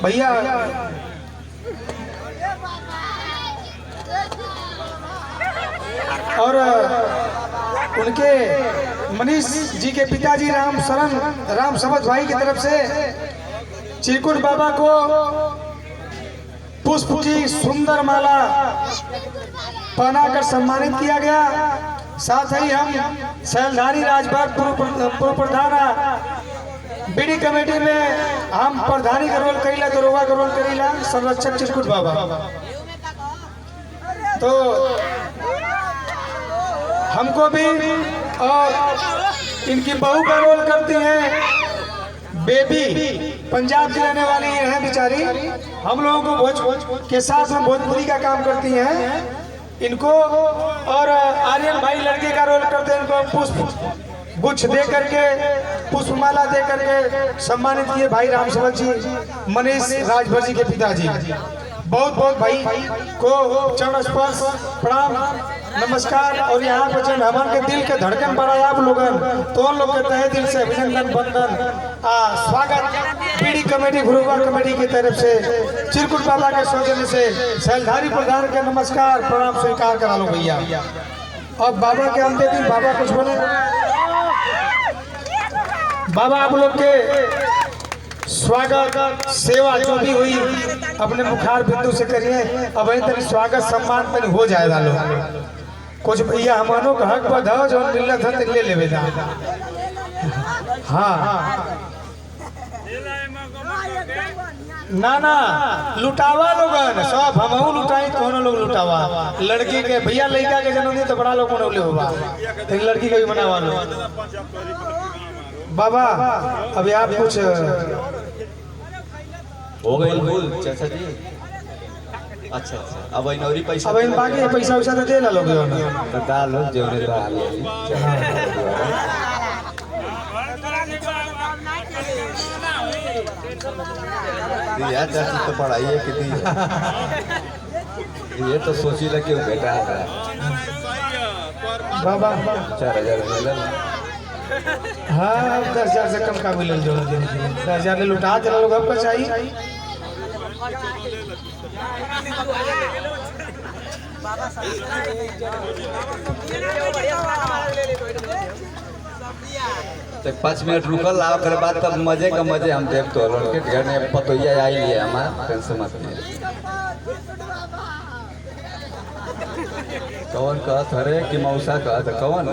भैया और उनके मनीष जी के पिताजी राम समझ भाई की तरफ से चिरकुट बाबा को पुष्प की सुंदर माला पहनाकर सम्मानित किया गया। साथ ही हम सैलधारी राजबाग पूर्व प्रधान बीडी कमेटी में हम प्रधानी का रोल करीला दरोगा का रोल करीला संरक्षक चिरकुट बाबा। तो हमको भी और इनकी बहू का रोल करती हैं बेबी, पंजाब की रहने वाली है बेचारी। हम लोगों को भोज के साथ में भोजपुरी का काम करती हैं इनको। और आर्यन भाई लड़के का रोल करते हैं, इनको पुष्प गुच्छ दे करके पुष्पमाला दे करके सम्मानित किए भाई राम समझ जी, मनीष राजभर जी के पिताजी। बहुत बहुत भाई को चरण स्पर्श प्रणाम नमस्कार। और यहाँ पे जन हमारे के दिल के धड़कन बढ़ा आप लोगन, तो उन लोग के तहे दिल से अभिनंदन बंदन स्वागत बीडी कमेटी गुरुवा कमेटी की तरफ से चिरकुट बाबा के सौजन्य से सैलधारी प्रधान के नमस्कार प्रणाम स्वीकार करा लो भैया। अब बाबा के अंतिम दिन बाबा कुछ बोले। बाबा आप लोग के स्वागत सेवा जो भी हुई अपने मुखार बिंदु से करिए। अब वही तरी स्वागत सम्मान पर हो जाएगा लोग। कुछ भैया हमारो का हक बध जो मिलत है ले लेवे दा। हाँ ना ना लुटावा लोगन सब हमहू लुटाई तो लोग लुटावा। लड़की के भैया लड़का के जन्मदिन तो बड़ा लोग मनौले होगा, लेकिन लड़की का भी मनावा लो। बाबा अभी आप कुछ हो गए बोल चाचा जी। अच्छा अच्छा अब नौरी पैसा अब इन बाकी पैसा वैसा तो दे ला लोगे तो डालो जोरे डाल दिया चाची तो पढ़ाई है कितनी ये तो सोची लगे बेटा है बाबा 4000 मिला। हाँ 10,000 से कम का मिले जो 10,000 ले लुटा चला लोग आपका चाहिए। तो 5 मिनट रुकल आओ कर बाद तब मजे का मजे हम देख तो लड़के घर में पतोया आई लिए हमारा टेंशन मत ले। कौन कहत हरे कि मौसा कहत कौन